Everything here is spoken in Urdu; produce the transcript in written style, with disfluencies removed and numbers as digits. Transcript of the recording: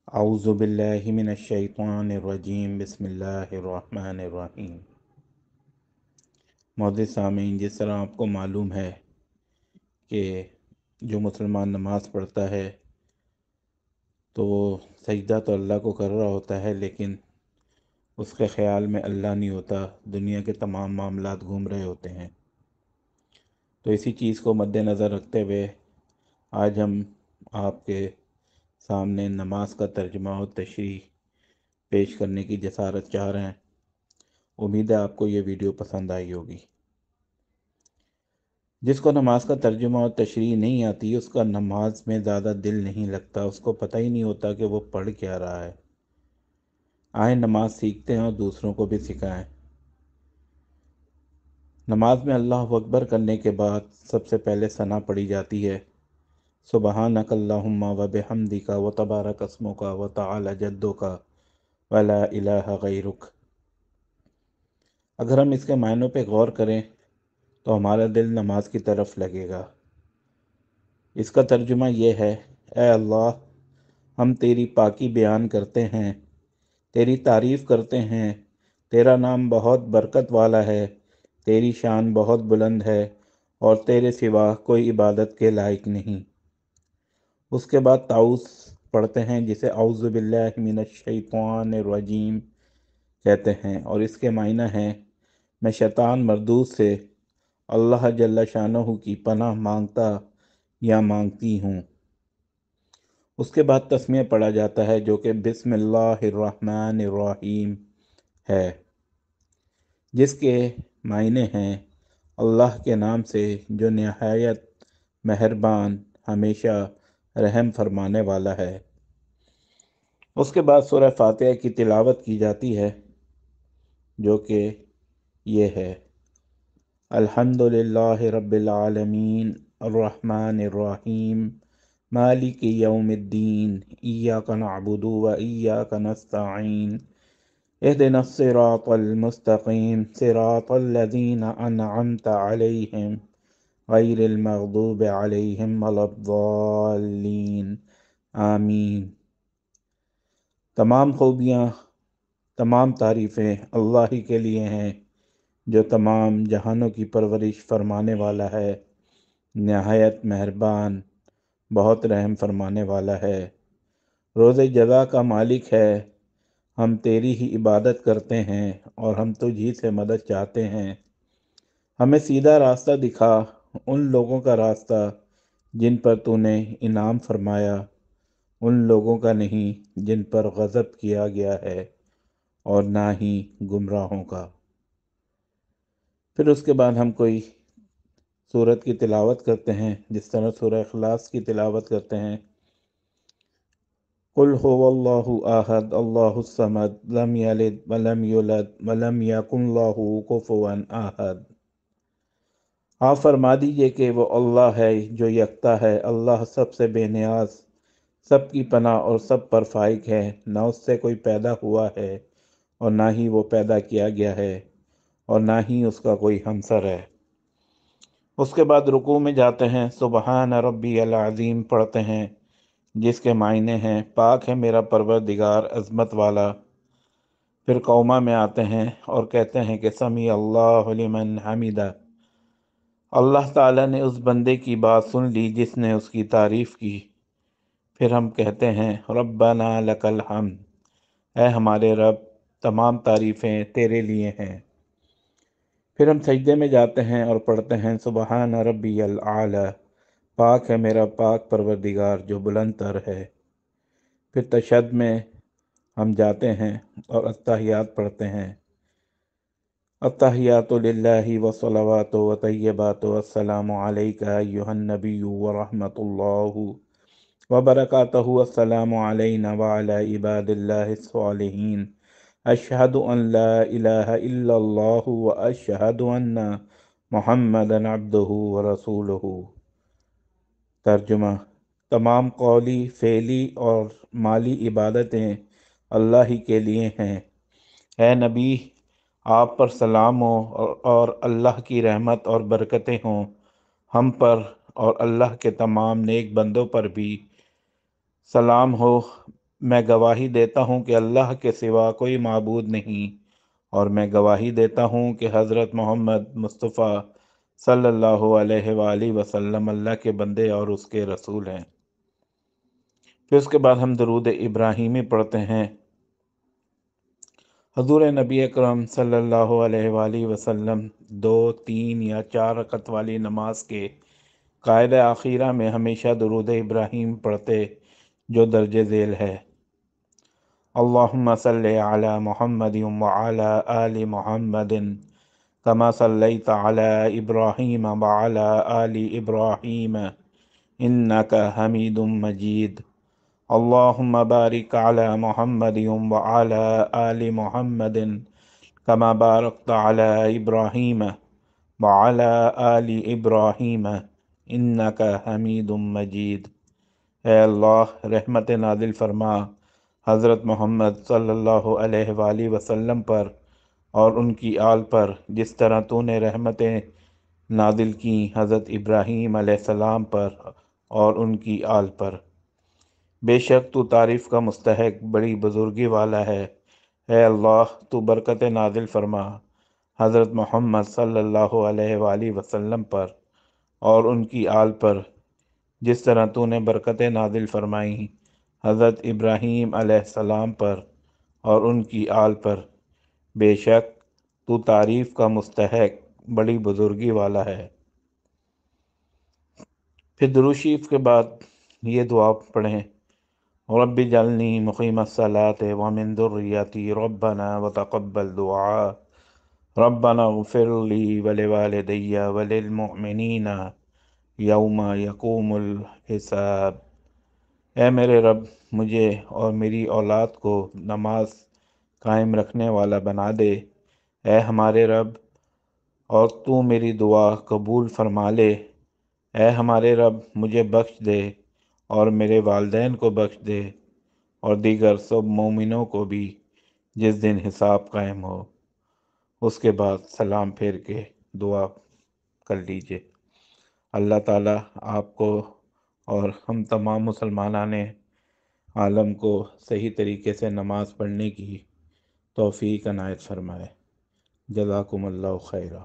اعوذ باللہ من الشیطان الرجیم بسم اللہ الرحمن الرحیم۔ معزز سامعین، جس طرح آپ کو معلوم ہے کہ جو مسلمان نماز پڑھتا ہے تو سجدہ تو اللہ کو کر رہا ہوتا ہے، لیکن اس کے خیال میں اللہ نہیں ہوتا، دنیا کے تمام معاملات گھوم رہے ہوتے ہیں۔ تو اسی چیز کو مد نظر رکھتے ہوئے آج ہم آپ کے سامنے نماز کا ترجمہ و تشریح پیش کرنے کی جسارت چاہ رہے ہیں۔ امید ہے آپ کو یہ ویڈیو پسند آئی ہوگی۔ جس کو نماز کا ترجمہ اور تشریح نہیں آتی، اس کا نماز میں زیادہ دل نہیں لگتا، اس کو پتہ ہی نہیں ہوتا کہ وہ پڑھ کیا رہا ہے۔ آئیں نماز سیکھتے ہیں اور دوسروں کو بھی سکھائیں۔ نماز میں اللہ اکبر کرنے کے بعد سب سے پہلے ثنا پڑھی جاتی ہے، سبحانک اللہم و بحمدک و تبارک اسمک و تعالی جدک و لا الہ غیرک۔ اگر ہم اس کے معنوں پہ غور کریں تو ہمارا دل نماز کی طرف لگے گا۔ اس کا ترجمہ یہ ہے، اے اللہ، ہم تیری پاکی بیان کرتے ہیں، تیری تعریف کرتے ہیں، تیرا نام بہت برکت والا ہے، تیری شان بہت بلند ہے اور تیرے سوا کوئی عبادت کے لائق نہیں۔ اس کے بعد تعوذ پڑھتے ہیں، جسے اعوذ باللہ من الشیطان الرجیم کہتے ہیں، اور اس کے معنی ہیں میں شیطان مردود سے اللہ جل شانہ کی پناہ مانگتا یا مانگتی ہوں۔ اس کے بعد تسمیہ پڑھا جاتا ہے جو کہ بسم اللہ الرحمن الرحیم ہے، جس کے معنی ہیں اللہ کے نام سے جو نہایت مہربان، ہمیشہ رحم فرمانے والا ہے۔ اس کے بعد سورہ فاتحہ کی تلاوت کی جاتی ہے، جو کہ یہ ہے، الحمد للہ رب العالمین الرحمن الرحیم مالک یوم الدین ایاک نعبد و ایاک نستعین اہدنا الصراط المستقیم صراط الذین انعمت علیہم غیر المغضوب علیہم ولا الضالین آمین۔ تمام خوبیاں، تمام تعریفیں اللہ ہی کے لیے ہیں، جو تمام جہانوں کی پرورش فرمانے والا ہے، نہایت مہربان، بہت رحم فرمانے والا ہے، روز جزا کا مالک ہے۔ ہم تیری ہی عبادت کرتے ہیں اور ہم تجھ ہی سے مدد چاہتے ہیں۔ ہمیں سیدھا راستہ دکھا، ان لوگوں کا راستہ جن پر تو نے انعام فرمایا، ان لوگوں کا نہیں جن پر غضب کیا گیا ہے، اور نہ ہی گمراہوں کا۔ پھر اس کے بعد ہم کوئی سورت کی تلاوت کرتے ہیں، جس طرح سورہ اخلاص کی تلاوت کرتے ہیں، قل هو اللہ احد اللہ الصمد لم یلد ولم یولد ولم یکن له کفوا احد۔ آپ فرما دیجئے کہ وہ اللہ ہے جو یکتا ہے، اللہ سب سے بے نیاز، سب کی پناہ اور سب پر فائق ہے، نہ اس سے کوئی پیدا ہوا ہے اور نہ ہی وہ پیدا کیا گیا ہے، اور نہ ہی اس کا کوئی ہمسر ہے۔ اس کے بعد رکوع میں جاتے ہیں، سبحان ربی العظیم پڑھتے ہیں، جس کے معنی ہیں پاک ہے میرا پروردگار عظمت والا۔ پھر قومہ میں آتے ہیں اور کہتے ہیں کہ سمیع اللہ لمن حمیدہ، اللہ تعالیٰ نے اس بندے کی بات سن لی جس نے اس کی تعریف کی۔ پھر ہم کہتے ہیں ربنا لک الحمد، اے ہمارے رب، تمام تعریفیں تیرے لیے ہیں۔ پھر ہم سجدے میں جاتے ہیں اور پڑھتے ہیں سبحان ربی الاعلی، پاک ہے میرا پاک پروردگار جو بلند تر ہے۔ پھر تشہد میں ہم جاتے ہیں اور التحیات پڑھتے ہیں، التحیات للہ والصلوات والطیبات والسلام علیک ایہا النبی ورحمۃ اللہ وبرکاتہ، السلام علینا وعلی عباد اللہ الصالحین، اشہد ان لا الہ الا اللہ واشہد ان محمدا عبدہ ورسولہ۔ ترجمہ: تمام قولی، فعلی اور مالی عبادتیں اللہ ہی کے لیے ہیں۔ اے نبی، آپ پر سلام ہو اور اللہ کی رحمت اور برکتیں ہوں ہم پر، اور اللہ کے تمام نیک بندوں پر بھی سلام ہو۔ میں گواہی دیتا ہوں کہ اللہ کے سوا کوئی معبود نہیں، اور میں گواہی دیتا ہوں کہ حضرت محمد مصطفیٰ صلی اللہ علیہ وآلہ وسلم اللہ کے بندے اور اس کے رسول ہیں۔ پھر اس کے بعد ہم درود ابراہیمی پڑھتے ہیں۔ حضور نبی اکرم صلی اللہ علیہ وآلہ وسلم 2، 3 یا 4 رکعت والی نماز کے قائد آخیرہ میں ہمیشہ درود ابراہیم پڑھتے، جو درج ذیل ہے: اللہم صلی علی محمد وعلی آل محمد کما صلیت علی ابراہیم وعلی آل ابراہیم انکا حمید مجید۔ اللہم بارک علی محمد وعلی آل محمد کما بارکت علی ابراہیم وعلی آل ابراہیم انکا حمید مجید۔ اے اللہ، رحمت نازل فرما حضرت محمد صلی اللہ علیہ وآلہ وسلم پر اور ان کی آل پر، جس طرح تو نے رحمتیں نازل کی حضرت ابراہیم علیہ السلام پر اور ان کی آل پر۔ بے شک تو تعریف کا مستحق بڑی بزرگی والا ہے۔ اے اللہ، تو برکت نازل فرما حضرت محمد صلی اللہ علیہ وآلہ وسلم پر اور ان کی آل پر، جس طرح تو نے برکتیں نازل فرمائی حضرت ابراہیم علیہ السلام پر اور ان کی آل پر۔ بے شک تو تعریف کا مستحق بڑی بزرگی والا ہے۔ پھر درود شریف کے بعد یہ دعا پڑھیں: رب اجعلنی مقیم الصلاۃ ومن ذریتی ربنا وتقبل دعاء ربنا اغفر لی ولوالدی وللمؤمنین یوم یقوم الحساب۔ اے میرے رب، مجھے اور میری اولاد کو نماز قائم رکھنے والا بنا دے۔ اے ہمارے رب، اور تو میری دعا قبول فرما لے۔ اے ہمارے رب، مجھے بخش دے اور میرے والدین کو بخش دے اور دیگر سب مومنوں کو بھی، جس دن حساب قائم ہو۔ اس کے بعد سلام پھیر کے دعا کر لیجئے۔ اللہ تعالیٰ آپ کو اور ہم تمام مسلمانان عالم کو صحیح طریقے سے نماز پڑھنے کی توفیق عنایت فرمائے۔ جزاکم اللہ خیرہ۔